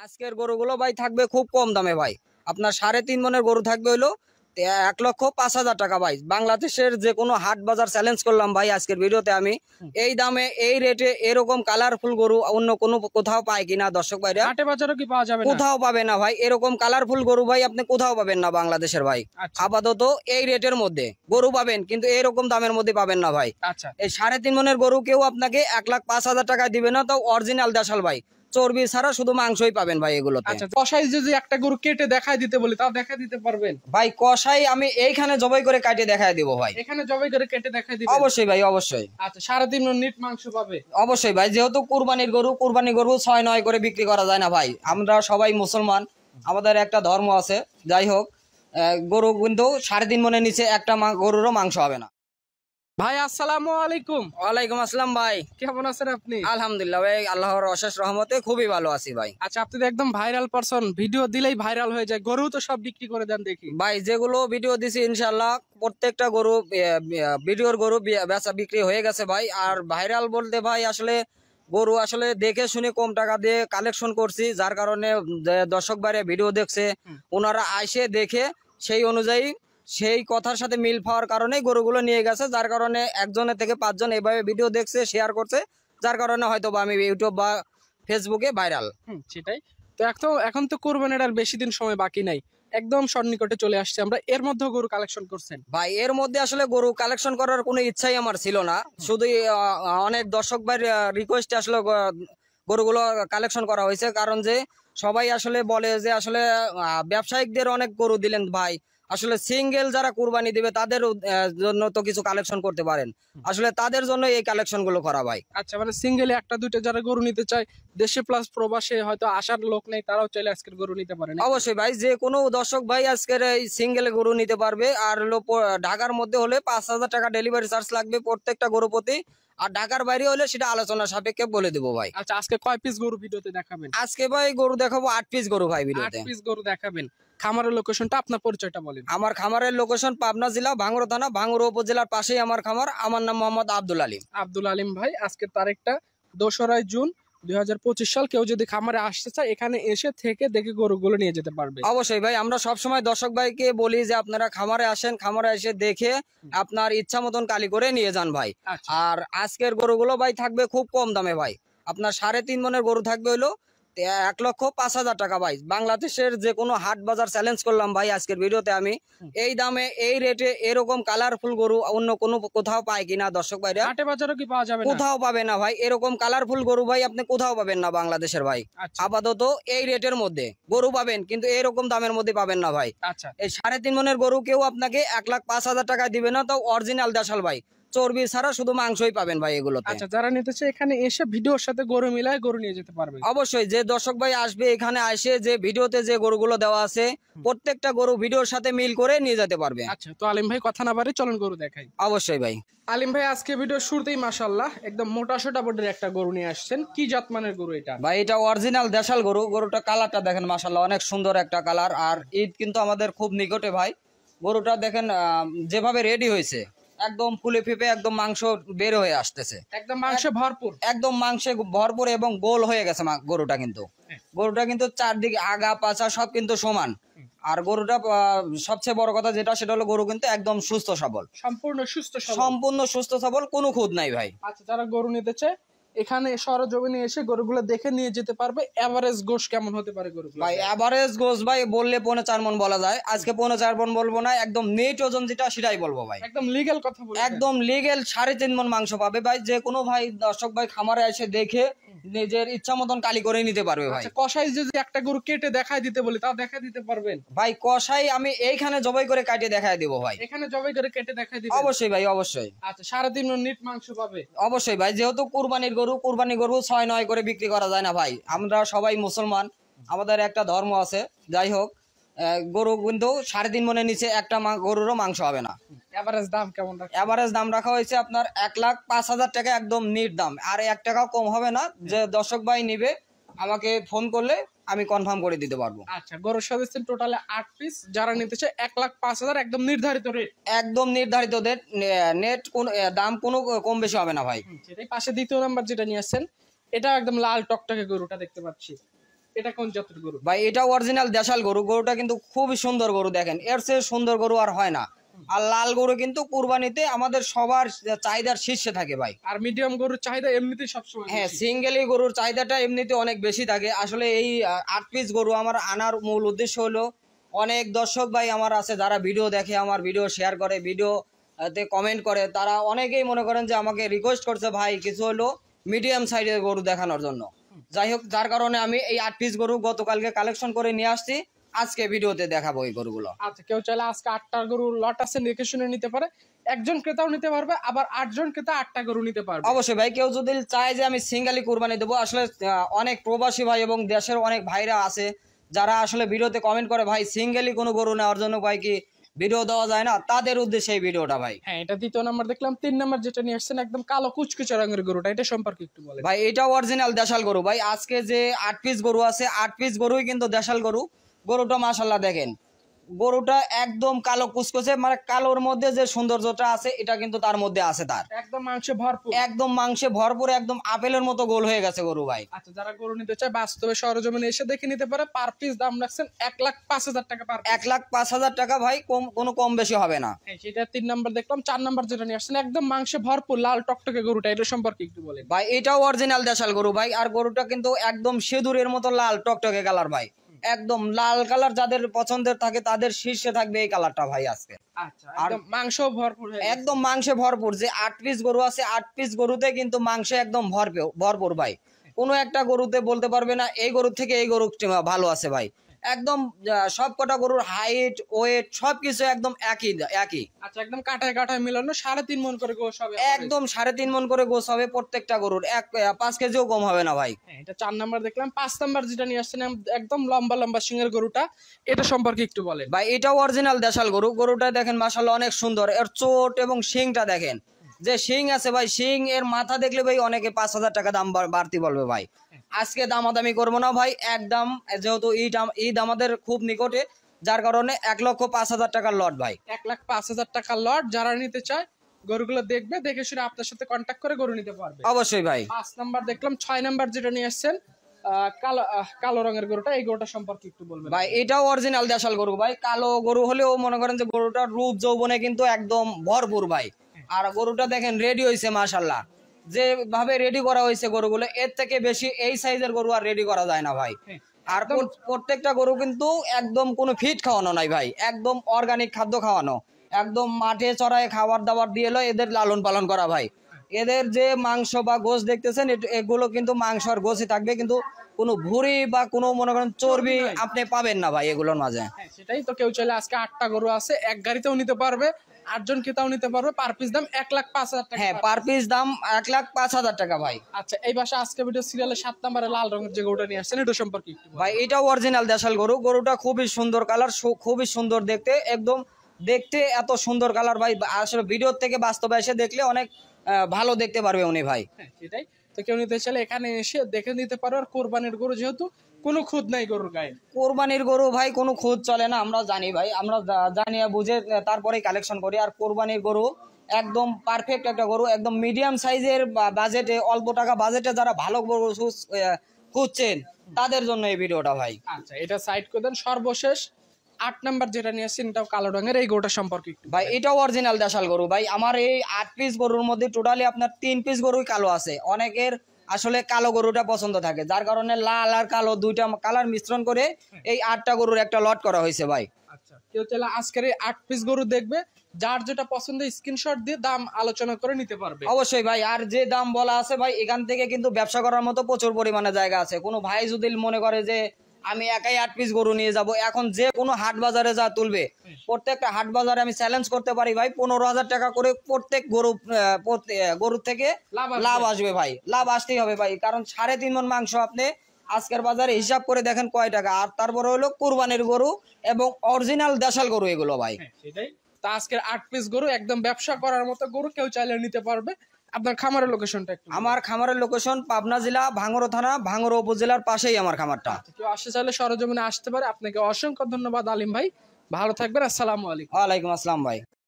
আজকের গরুগুলো ভাই থাকবে খুব কম দামে ভাই। আপনার 3.5 মনের গরু থাকবে হইলো 1,05,000 টাকা ভাই। বাংলাদেশের যে কোনো হাট বাজার চ্যালেঞ্জ করলাম ভাই আজকের ভিডিওতে আমি। এই দামে এই রেটে এরকম কালারফুল গরু অন্য কোনো কোথাও পায় কিনা দর্শক ভাইরা? হাটে বাজারও কি পাওয়া যাবে না? কোথাও পাবে না ভাই, এরকম কালারফুল গরু ভাই আপনি কোথাও পাবেন না বাংলাদেশের ভাই। আচ্ছা আপাতত এই রেটের মধ্যে গরু পাবেন, কিন্তু এরকম দামের মধ্যে পাবেন না ভাই। আচ্ছা এই 3.5 মনের গরু কেউ আপনাকে 1,05,000 টাকায় দিবে না, তাও অরিজিনাল দেশাল ভাই। চর্বি ছাড়া শুধু মাংসই পাবেন ভাই এগুলোতে। আচ্ছা, কষাই যদি একটা গরু কেটে দেখাই দিতে বলি তাও দেখাই দিতে পারবেন? ভাই কষাই আমি এইখানে জবাই করে কাটিয়ে দেখায় দিব ভাই। এখানে জবাই করে কেটে দেখাই দিবেন? অবশ্যই ভাই, অবশ্যই। আচ্ছা, 3.5 মণ নিট মাংস পাবে? অবশ্যই ভাই, যেহেতু কুরবানির গরু, কুরবানি গরু 6-9 করে বিক্রি করা যায় না ভাই। আমরা সবাই মুসলমান, আমাদের একটা ধর্ম আছে। যাই হোক, গরু কিন্তু 3.5 মনের নিচে একটা গরুরও মাংস হবে না। ভাই আসসালামু আলাইকুম। ওয়ালাইকুম আসসালাম ভাই, কেমন আছেন আপনি? আলহামদুলিল্লাহ ভাই, আল্লাহর অশেষ রহমতে খুবই ভালো আছি ভাই। আচ্ছা, আপনি তো একদম ভাইরাল পারসন, ভিডিও দিলেই ভাইরাল হয়ে যায়। গরু তো সব বিক্রি করে দেন দেখি। ভাই যেগুলো ভিডিও দিছি ইনশাআল্লাহ প্রত্যেকটা গরু ভিডিওর গরু বেচা বিক্রি হয়ে গেছে ভাই। আর ভাইরাল বলতে ভাই আসলে গরু আসলে দেখে শুনে কম টাকা দিয়ে কালেকশন করছি, যার কারণে দর্শক বাইরে ভিডিও দেখছে, ওনারা আইসে দেখে সেই অনুযায়ী সেই কথার সাথে মিল পাওয়ার কারণে গরুগুলো নিয়ে গেছে, যার কারণে 1জনের থেকে 5জন এইভাবে ভিডিও দেখছে, শেয়ার করছে, যার কারণে হয়তো বা আমি ইউটিউব বা ফেসবুকে ভাইরাল। সেটাই তো। এখন তো কোরবানির আর বেশি দিন সময় বাকি নাই, একদম সন্নিকটে চলে আসছে আমরা। এর মধ্যে গরু কালেকশন করছেন ভাই? এর মধ্যে আসলে গরু কালেকশন করার কোনো ইচ্ছাই আমার ছিল না, শুধু অনেক দর্শক ভাইয়ের রিকোয়েস্টে আসলে গরুগুলো কালেকশন করা হয়েছে। কারণ যে সবাই আসলে বলে যে আসলে ব্যবসায়িকদের অনেক গরু দিলেন ভাই, আসলে সিঙ্গেল যারা কুরবানি দিবে তাদের জন্য তো কিছু কালেকশন করতে পারেন, আসলে তাদের জন্য এই কালেকশন গুলো করা ভাই। আচ্ছা, মানে সিঙ্গেলে একটা দুইটা যারা গরু নিতে চায়, দেশে প্লাস প্রবাসে হয়তো আসার লোক নেই, তারাও চাইলে আজকের গরু নিতে পারে। অবশ্যই ভাই, যে কোনো দর্শক ভাই আজকের এই সিঙ্গেল গরু নিতে পারবে। আর হলো ঢাকার মধ্যে হলে 5,000 টাকা ডেলিভারি চার্জ লাগবে প্রত্যেকটা গরু প্রতি, আর ঢাকার বাইরে হলে সেটা আলোচনা সাপেক্ষে বলে দেবো ভাই। আচ্ছা, আজকে কয় পিস গরু ভিডিওতে দেখাবেন? আজকে ভাই গরু দেখাবো 8 পিস গরু ভাই ভিডিওতে। 8 পিস গরু দেখাবেন। খামারের লোকেশনটা, আপনার পরিচয়টা বলেন। আমার খামারের লোকেশন পাবনা জেলা ভাঙ্গুড়া থানা, ভাঙ্গুড়া উপজেলার পাশেই আমার খামার। আমার নাম মোহাম্মদ আব্দুল আলিম। আব্দুল আলিম ভাই, আজকের তারিখটা 2রা জুন 2025 সাল। কেউ যদি খামারে আসতে চায় এখানে এসে থেকে দেখে গরুগুলো নিয়ে যেতে পারবে। অবশ্যই ভাই, আমরা সবসময় দর্শক ভাইকে বলি যে আপনারা খামারে আসেন, খামারে এসে দেখে আপনার ইচ্ছা মতন কালি করে নিয়ে যান ভাই। আচ্ছা। আর আজকের গরুগুলো ভাই থাকবে খুব কম দামে ভাই। আপনার 3.5 মনের গরু থাকবে হইলো 1,05,000 টাকা ভাই। বাংলাদেশের যে কোনো হাট বাজার চ্যালেঞ্জ করলাম ভাই আজকের ভিডিওতে আমি। এই দামে এই রেটে এরকম কালারফুল গরু অন্য কোনো কোথাও পায় কিনা দর্শক ভাইরা? হাটে বাজারও কি পাওয়া যাবে না? কোথাও পাবে না ভাই, এরকম কালারফুল গরু ভাই আপনি কোথাও পাবেন না বাংলাদেশের ভাই। আচ্ছা আপাতত এই রেটের মধ্যে গরু পাবেন, কিন্তু এরকম দামের মধ্যে পাবেন না ভাই। আচ্ছা এই 3.5 মনের গরু কেউ আপনাকে 1,05,000 টাকায় দিবে না, তাও অরিজিনাল দেশাল ভাই। চর্বি ছাড়া শুধু মাংসই পাবেন ভাই এগুলোতে। আচ্ছা, যারা নিতে চায় এখানে এসে ভিডিওর সাথে গরু মিলায় গরু নিয়ে যেতে পারবে। অবশ্যই, যে দর্শক ভাই আসবে এখানে আসে যে ভিডিওতে যে গরুগুলো দেওয়া আছে প্রত্যেকটা গরু ভিডিওর সাথে মিল করে নিয়ে যেতে পারবে। আচ্ছা, তো আলিম ভাই কথা না বাড়ি চলেন গরু দেখাই। অবশ্যই ভাই। আলিম ভাই, আজকে ভিডিও শুরুতেই মাশাআল্লাহ একদম মোটা সোটা বডির একটা গরু নিয়ে আসছেন। কি জাতমানের গরু এটা? ভাই এটা অরিজিনাল দেশাল গরু। গরুটা কালারটা দেখেন মাশাআল্লাহ, অনেক সুন্দর একটা কালার। আর ঈদ কিন্তু আমাদের খুব নিকটে ভাই। গরুটা দেখেন যেভাবে রেডি হয়েছে, একদম ফুলে ফেপে একদম মাংস বের হয়ে আসতেছে, একদম মাংসে ভরপুর, একদম মাংসে ভরপুর এবং গোল হয়ে গেছে গরুটা। কিন্তু গরুটা কিন্তু চারদিকে আগা পাছা সব কিন্তু সমান। আর গরুটা সবচেয়ে বড় কথা যেটা, সেটা হলো গরু কিন্তু একদম সুস্থ সবল, সম্পূর্ণ সুস্থ সবল। সম্পূর্ণ সুস্থ সবল, কোনো খুঁত নাই ভাই। আচ্ছা, যারা গরু নিতে চায় এখানে সরজমিনে এসে গরুগুলো দেখে নিয়ে যেতে পারবে। এভারেজ গোশ কেমন হতে পারে গরুগুলো? ভাই এভারেজ গোস ভাই বললে 4.5 মণ বলা যায়। আজকে 4.5 মণ বলবো না, একদম নেট ওজন যেটা সেটাই বলবো ভাই। একদম লিগ্যাল কথা বলবো, একদম লিগেল 3.5 মণ মাংস পাবে ভাই। যে কোনো ভাই দর্শক ভাই খামারে এসে দেখে নিজের ইচ্ছা মতন কালি করে নিতে পারবে ভাই। আচ্ছা, কষাই যদি একটা গরু কেটে দেখাই দিতে বলি তাও দেখাই দিতে পারবেন? ভাই কষাই আমি এইখানে জবাই করে কাটিয়ে দেখায় দিব ভাই। এখানে জবাই করে কেটে দেখাই দিবেন? অবশ্যই ভাই, অবশ্যই। আচ্ছা, 3.5 মণ নিট মাংস পাবে? অবশ্যই ভাই, যেহেতু কুরবানির গরু, কুরবানি গরু 6-9 করে বিক্রি করা যায় না ভাই। আমরা সবাই মুসলমান, আমাদের একটা ধর্ম আছে। যাই হোক, গরু কিন্তু 3.5 মনের নিচে একটা গরুরও মাংস হবে না। এভারেজ দাম কেমন রাখছেন? এভারেজ দাম রাখা হয়েছে আপনার 1,05,000 টাকা, একদম নিট দাম। আর 1 টাকাও কম হবে না। যে দর্শক ভাই নিবে আমাকে ফোন করলে আমি কনফার্ম করে দিতে পারবো। আচ্ছা, গরুর সাথে টোটালে 8 পিস। যারা নিতে চায় 1,05,000, একদম নির্ধারিত রেট। একদম নির্ধারিত নেট, কোন দাম কোনো কম বেশি হবে না ভাই। সেটাই। পাশে দ্বিতীয় নাম্বার যেটা নিয়ে আসছেন, এটা একদম লাল টকটকে গরুটা দেখতে পাচ্ছি। এটা কোন জাতের গরু? ভাই এটা অরিজিনাল দেশাল গরু, গরুটা কিন্তু খুবই সুন্দর গরু, দেখেন এর চেয়ে সুন্দর গরু আর হয় না। আর লাল গরু কিন্তু কুরবানিতে আমাদের সবার চাহিদার শীর্ষে থাকে ভাই। আর মিডিয়াম গরুর চাহিদা এমনিতেই সবসময় হ্যাঁ, বেশি। সিঙ্গেলি গরুর চাহিদাটা এমনিতে অনেক বেশি থাকে। আসলে এই 8 পিস গরু আমার আনার মূল উদ্দেশ্য হলো, অনেক দর্শক ভাই আমার আছে যারা ভিডিও দেখে, আমার ভিডিও শেয়ার করে, ভিডিও তে কমেন্ট করে, তারা অনেকেই মনে করেন যে আমাকে রিকোয়েস্ট করছে ভাই কিছু হলো মিডিয়াম সাইজের গরু দেখানোর জন্য। যাই হোক, যার কারণে আমি এই 8 পিস গরু গতকালকে কালেকশন করে নিয়ে আসছি, আজকে ভিডিওতে দেখাবো এই গরুগুলো। আচ্ছা, কেউ চাইলে আজকে 8টা গরুর লট আছে, দেখে শুনে নিতে পারে। একজন ক্রেতাও নিতে পারবে, আবার 8 জন ক্রেতা 8টা গরু নিতে পারবে। অবশ্যই ভাই, কেউ যদি চায় যে আমি সিঙ্গেলি কুরবানি দেবো, আসলে অনেক প্রবাসী ভাই এবং দেশের অনেক ভাইরা আছে যারা আসলে ভিডিওতে কমেন্ট করে ভাই সিঙ্গেলি কোনো গরু নেওয়ার জন্য ভাই কি ভিডিও দেওয়া যায় না, তাদের উদ্দেশ্যে এই ভিডিওটা ভাই। হ্যাঁ, এটা দ্বিতীয় নাম্বার দেখলাম। 3 নাম্বার যেটা নিয়ে আসছেন একদম কালো কুচকুচে রঙের গরুটা, এটা সম্পর্কে একটু বলেন ভাই এটা অরিজিনাল দেশাল গরু ভাই। আজকে যে 8 পিস গরু আছে, 8 পিস গরুই কিন্তু দেশাল গরু। গরুটা মাশাল্লাহ দেখেন, গরুটা একদম কালো কুচকুচে, মানে কালোর মধ্যে যে সৌন্দর্যটা আছে এটা কিন্তু তার মধ্যে আছে, তার একদম মাংসে ভরপুর। একদম মাংসে ভরপুর, একদম আপেলের মতো গোল হয়ে গেছে গরু ভাই। আচ্ছা, যারা গরু নিতে চায় বাস্তবে সরজমিনে এসে দেখে নিতে পারে। পার পিস দাম রাখছেন 1,05,000 টাকা পার পিস। 1,05,000 টাকা ভাই, কোনো কম বেশি হবে না। হ্যাঁ, সেটা 3 নাম্বার দেখলাম। 4 নাম্বার যেটা নিয়ে আসছেন একদম মাংসে ভরপুর লাল টকটকে গরুটা, এটা সম্পর্কে একটু বলেন ভাই এটাও অরিজিনাল দেশাল গরু ভাই। আর গরুটা কিন্তু একদম সিঁদুরের মতো লাল টকটকে কালার ভাই, একদম লাল কালার যাদের পছন্দের থাকে তাদের শীর্ষে থাকবে এই কালারটা ভাই আজকে। আচ্ছা, একদম মাংস ভরপুর হয়ে গেছে। একদম মাংসে ভরপুর। যে 8 পিস গরু আছে, 8 পিস গরুতে কিন্তু মাংসে একদম ভরপুর ভাই। কোনো একটা গরুতে বলতে পারবে না এই গরু থেকে এই গরু ভালো আছে ভাই। একদম সব কটা গরুর হাইট ওয়েট সবকিছু একদম একই। আচ্ছা, একদম কাটায় কাটায় মিলানো 3.5 মণ করে গোশ হবে। একদম 3.5 মণ করে গোছ হবে প্রত্যেকটা গরুর, 5 কেজিও কম হবে না ভাই। হ্যাঁ, এটা 4 নাম্বার দেখলাম। 5 নাম্বার যেটা নিয়ে আসছেন একদম লম্বা লম্বা সিংহের গরুটা, এটা সম্পর্কে একটু বলেন ভাই এটাও অরিজিনাল দেশাল গরু। গরুটা দেখেন মাশাআল্লাহ অনেক সুন্দর, এর চোট এবং শিংটা দেখেন, যে শিং আছে ভাই, শিং এর মাথা দেখলে ভাই অনেকে 5,000 টাকা দাম বাড়তি বলবে ভাই। আজকে দামাদামি করবো না ভাই, একদম যেহেতু ঈদ আমাদের খুব নিকটে, যার কারণে 1,05,000 টাকার লট ভাই। 1,05,000 টাকা লট। যারা নিতে চায় গরুগুলো দেখবে, দেখে শুনে আপনার সাথে কন্ট্যাক্ট করে গরু নিতে পারবে। অবশ্যই ভাই। 5 নাম্বার দেখলাম। 6 নাম্বার যেটা নিয়ে আসছেন কালো রঙের গরুটা, এই গরুটা সম্পর্কে একটু বলবেন ভাই এটাও অরিজিনাল দেশাল গরু ভাই। কালো গরু হলেও মনে করেন যে গরুটার রূপ যৌবনে কিন্তু একদম ভরপুর ভাই। আর গরুটা দেখেন রেডি হয়েছে মাশাআল্লাহ, যেভাবে রেডি করা হয়েছে গরুগুলো, এর থেকে বেশি এই সাইজের গরু আর রেডি করা যায় না ভাই। আর প্রত্যেকটা গরু কিন্তু একদম কোনো ফিট খাওয়ানো নাই ভাই, একদম অর্গানিক খাদ্য খাওয়ানো, একদম মাঠে চড়ায় খাবার দাবার দিয়ে এলো এদের লালন পালন করা ভাই। এদের যে মাংস বা গোশ দেখতেছেন এগুলো কিন্তু মাংস আর গোশই থাকবে, কিন্তু কোনো ভুঁড়ি বা কোনো মনে করেন চর্বি আপনি পাবেন না ভাই এগুলোর মাঝে। হ্যাঁ, সেটাই তো। কেউ চাইলে আজকে 8টা গরু আছে, এক গাড়িতেও নিতে পারবে, 8 জন ক্রেতাও নিতে পারবে। পার পিস দাম 1,05,000 টাকা। হ্যাঁ, পার পিস দাম 1,05,000 টাকা ভাই। আচ্ছা, এই বাসা আজকে ভিডিও সিরিয়ালের 7 নম্বরে লাল রঙের যে গরুটা নিয়ে আসছেন, এটা সম্পর্কে একটু বলেন ভাই এটাও অরিজিনাল দেশাল গরু। গরুটা খুবই সুন্দর কালার, খুবই সুন্দর দেখতে, একদম দেখতে এত সুন্দর কালার ভাই, আসলে ভিডিও থেকে বাস্তবে এসে দেখলে অনেক ভালো দেখতে পারবে উনি ভাই। হ্যাঁ, সেটাই তো। কেউ নিতে চাইলে এখানে এসে দেখে নিতে পারো। আর কোরবানির গরু যেহেতু কোনো খুদ নাই গরুর গায়ে। কোরবানির গরু ভাই কোনো খুদ চলে না, আমরা জানি ভাই, আমরা জানি বুঝে তারপরেই কালেকশন করি। আর কোরবানির গরু একদম পারফেক্ট একটা গরু, একদম মিডিয়াম সাইজের বাজেটে, অল্প টাকা বাজেটে যারা ভালো গরু খুঁজছেন তাদের জন্য এই ভিডিওটা ভাই। আচ্ছা, এটা সাইড করে দেন। সর্বশেষ 8 নাম্বার যেটা নিয়ে আসছেন, এটাও কালো রঙের, এই গরুটা সম্পর্কে একটু ভাই এটাও অরিজিনাল দেশাল গরু ভাই। আমার এই 8 পিস গরুর মধ্যে টোটালি আপনার 3 পিস গরুই কালো আছে। অনেকের আসলে কালো গরুটা পছন্দ থাকে, যার কারণে লাল আর কালো দুইটা কালার মিশ্রণ করে এই 8টা গরুর একটা লট করা হয়েছে ভাই। আচ্ছা, কেউ চাইলে আজকের এই 8 পিস গরু দেখবে, যার যেটা পছন্দ স্ক্রিনশট দিয়ে দাম আলোচনা করে নিতে পারবে। অবশ্যই ভাই। আর যে দাম বলা আছে ভাই, এখান থেকে কিন্তু ব্যবসা করার মতো প্রচুর পরিমাণে জায়গা আছে। কোনো ভাই যদি মনে করে যে আমি একাই 8 পিস গরু নিয়ে যাব, এখন যে কোনো হাট বাজারে যা তুলবে, প্রত্যেকটা হাট বাজারে আমি চ্যালেঞ্জ করতে পারি ভাই 15,000 টাকা করে প্রত্যেক গরু থেকে লাভ আসবে ভাই। লাভ আসতেই হবে ভাই, কারণ 3.5 মণ মাংস আপনি আজকের বাজারে হিসাব করে দেখেন কয় টাকা। আর তারপরে হলো কুরবানির গরু এবং অরিজিনাল দেশাল গরু এগুলো ভাই। সেটাই তো। আজকের 8 পিস গরু একদম ব্যবসা করার মতো গরু, কেউ চাইলে নিতে পারবে। আপনার খামারের লোকেশনটা একটু? আমার খামারের লোকেশন পাবনা জেলা ভাঙ্গুড়া থানা, ভাঙ্গুড়া উপজেলার পাশেই আমার খামারটা। কেউ আসতে চাইলে সরজমিনে আসতে পারে। আপনাকে অসংখ্য ধন্যবাদ আলিম ভাই, ভালো থাকবেন। আসসালামু আলাইকুম। ওয়ালাইকুম আসসালাম ভাই।